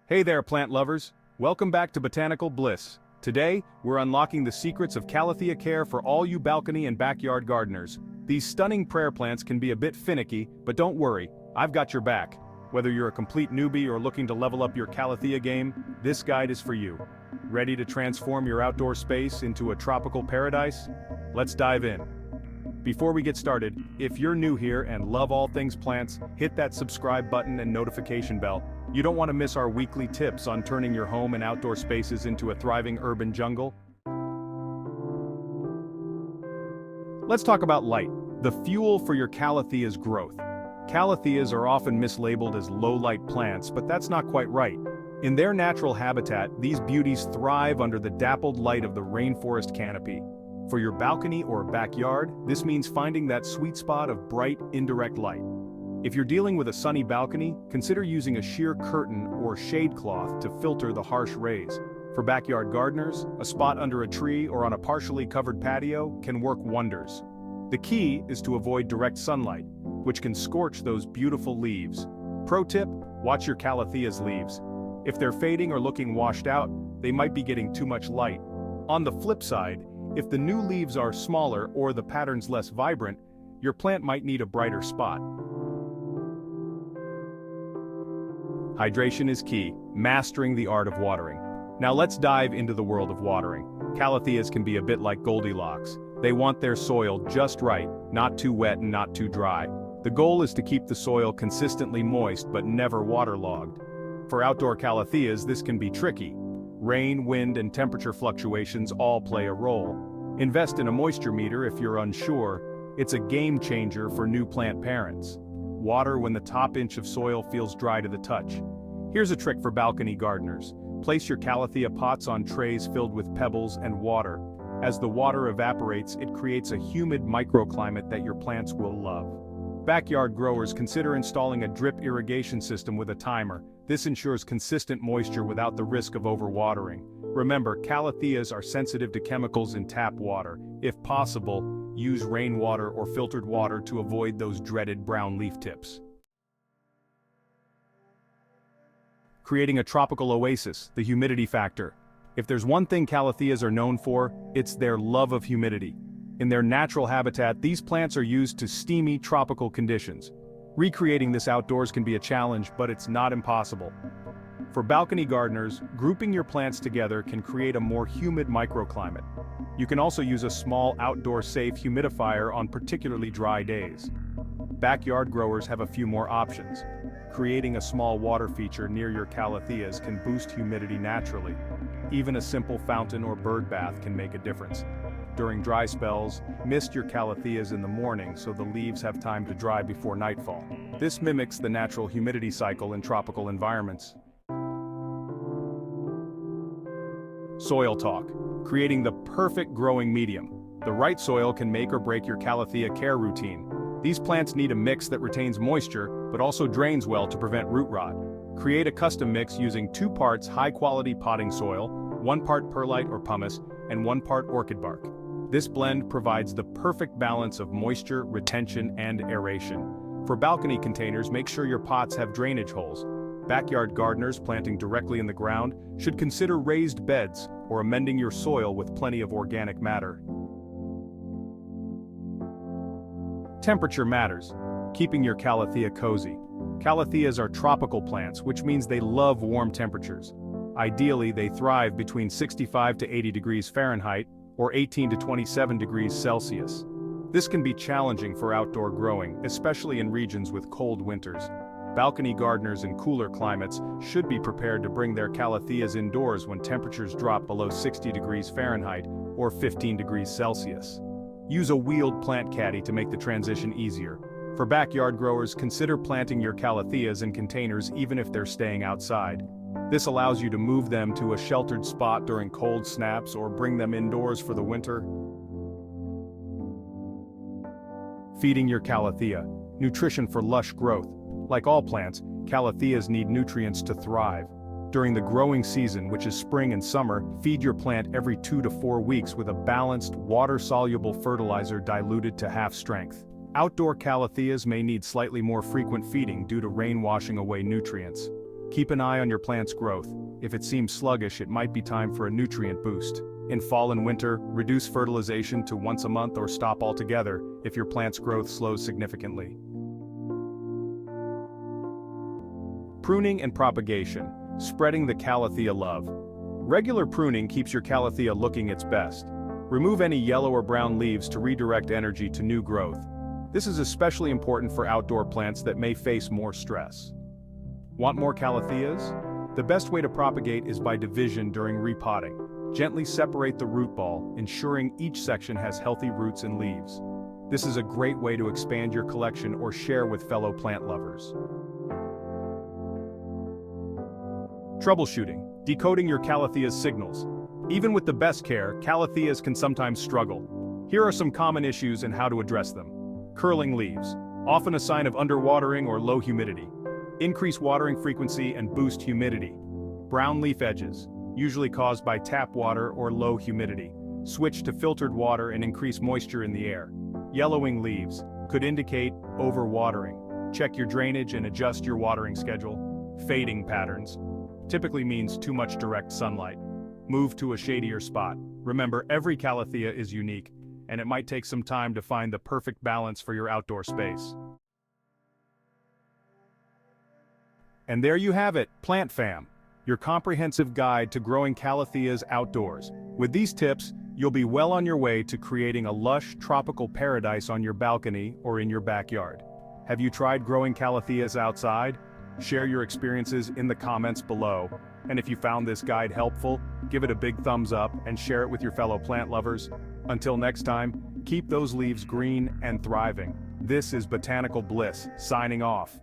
Hey there, plant lovers! Welcome back to Botanical Bliss. Today, we're unlocking the secrets of Calathea care for all you balcony and backyard gardeners. These stunning prayer plants can be a bit finicky, but don't worry, I've got your back. Whether you're a complete newbie or looking to level up your Calathea game, this guide is for you. Ready to transform your outdoor space into a tropical paradise? Let's dive in. Before we get started, if you're new here and love all things plants, hit that subscribe button and notification bell. You don't want to miss our weekly tips on turning your home and outdoor spaces into a thriving urban jungle. Let's talk about light, the fuel for your Calathea's growth. Calatheas are often mislabeled as low-light plants, but that's not quite right. In their natural habitat, these beauties thrive under the dappled light of the rainforest canopy. For your balcony or backyard, this means finding that sweet spot of bright, indirect light. If you're dealing with a sunny balcony, consider using a sheer curtain or shade cloth to filter the harsh rays. For backyard gardeners, a spot under a tree or on a partially covered patio can work wonders. The key is to avoid direct sunlight, which can scorch those beautiful leaves. Pro tip, watch your Calathea's leaves. If they're fading or looking washed out, they might be getting too much light. On the flip side, if the new leaves are smaller or the pattern's less vibrant, your plant might need a brighter spot. Hydration is key, mastering the art of watering. Now let's dive into the world of watering. Calatheas can be a bit like Goldilocks. They want their soil just right, not too wet and not too dry. The goal is to keep the soil consistently moist but never waterlogged. For outdoor Calatheas, this can be tricky. Rain, wind, and temperature fluctuations all play a role. Invest in a moisture meter if you're unsure. It's a game changer for new plant parents. Water when the top inch of soil feels dry to the touch. Here's a trick for balcony gardeners. Place your Calathea pots on trays filled with pebbles and water. As the water evaporates, it creates a humid microclimate that your plants will love. Backyard growers, consider installing a drip irrigation system with a timer. This ensures consistent moisture without the risk of overwatering. Remember, Calatheas are sensitive to chemicals in tap water. If possible, use rainwater or filtered water to avoid those dreaded brown leaf tips. Creating a tropical oasis, the humidity factor. If there's one thing Calatheas are known for, it's their love of humidity. In their natural habitat, these plants are used to steamy tropical conditions. Recreating this outdoors can be a challenge, but it's not impossible. For balcony gardeners, grouping your plants together can create a more humid microclimate. You can also use a small outdoor-safe humidifier on particularly dry days. Backyard growers have a few more options. Creating a small water feature near your Calatheas can boost humidity naturally. Even a simple fountain or bird bath can make a difference. During dry spells, mist your Calatheas in the morning so the leaves have time to dry before nightfall. This mimics the natural humidity cycle in tropical environments. Soil talk. Creating the perfect growing medium. The right soil can make or break your Calathea care routine. These plants need a mix that retains moisture, but also drains well to prevent root rot. Create a custom mix using 2 parts high-quality potting soil, 1 part perlite or pumice, and 1 part orchid bark. This blend provides the perfect balance of moisture, retention, and aeration. For balcony containers, make sure your pots have drainage holes. Backyard gardeners planting directly in the ground should consider raised beds or amending your soil with plenty of organic matter. Temperature matters, keeping your Calathea cozy. Calatheas are tropical plants, which means they love warm temperatures. Ideally, they thrive between 65 to 80 degrees Fahrenheit or 18 to 27 degrees Celsius. This can be challenging for outdoor growing, especially in regions with cold winters. Balcony gardeners in cooler climates should be prepared to bring their Calatheas indoors when temperatures drop below 60 degrees Fahrenheit or 15 degrees Celsius. Use a wheeled plant caddy to make the transition easier. For backyard growers, consider planting your Calatheas in containers even if they're staying outside. This allows you to move them to a sheltered spot during cold snaps or bring them indoors for the winter. Feeding your Calathea. Nutrition for lush growth. Like all plants, Calatheas need nutrients to thrive. During the growing season, which is spring and summer, feed your plant every 2 to 4 weeks with a balanced, water-soluble fertilizer diluted to half strength. Outdoor Calatheas may need slightly more frequent feeding due to rain washing away nutrients. Keep an eye on your plant's growth. If it seems sluggish, it might be time for a nutrient boost. In fall and winter, reduce fertilization to once a month or stop altogether if your plant's growth slows significantly. Pruning and propagation, spreading the Calathea love. Regular pruning keeps your Calathea looking its best. Remove any yellow or brown leaves to redirect energy to new growth. This is especially important for outdoor plants that may face more stress. Want more Calatheas? The best way to propagate is by division during repotting. Gently separate the root ball, ensuring each section has healthy roots and leaves. This is a great way to expand your collection or share with fellow plant lovers. Troubleshooting, decoding your Calathea's signals. Even with the best care, Calatheas can sometimes struggle. Here are some common issues and how to address them. Curling leaves, often a sign of underwatering or low humidity. Increase watering frequency and boost humidity. Brown leaf edges, usually caused by tap water or low humidity. Switch to filtered water and increase moisture in the air. Yellowing leaves could indicate overwatering. Check your drainage and adjust your watering schedule. Fading patterns typically means too much direct sunlight. Move to a shadier spot. Remember, every Calathea is unique, and it might take some time to find the perfect balance for your outdoor space. And there you have it, Plant Fam, your comprehensive guide to growing Calatheas outdoors. With these tips, you'll be well on your way to creating a lush, tropical paradise on your balcony or in your backyard. Have you tried growing Calatheas outside? Share your experiences in the comments below. And if you found this guide helpful, give it a big thumbs up and share it with your fellow plant lovers. Until next time, keep those leaves green and thriving. This is Botanical Bliss, signing off.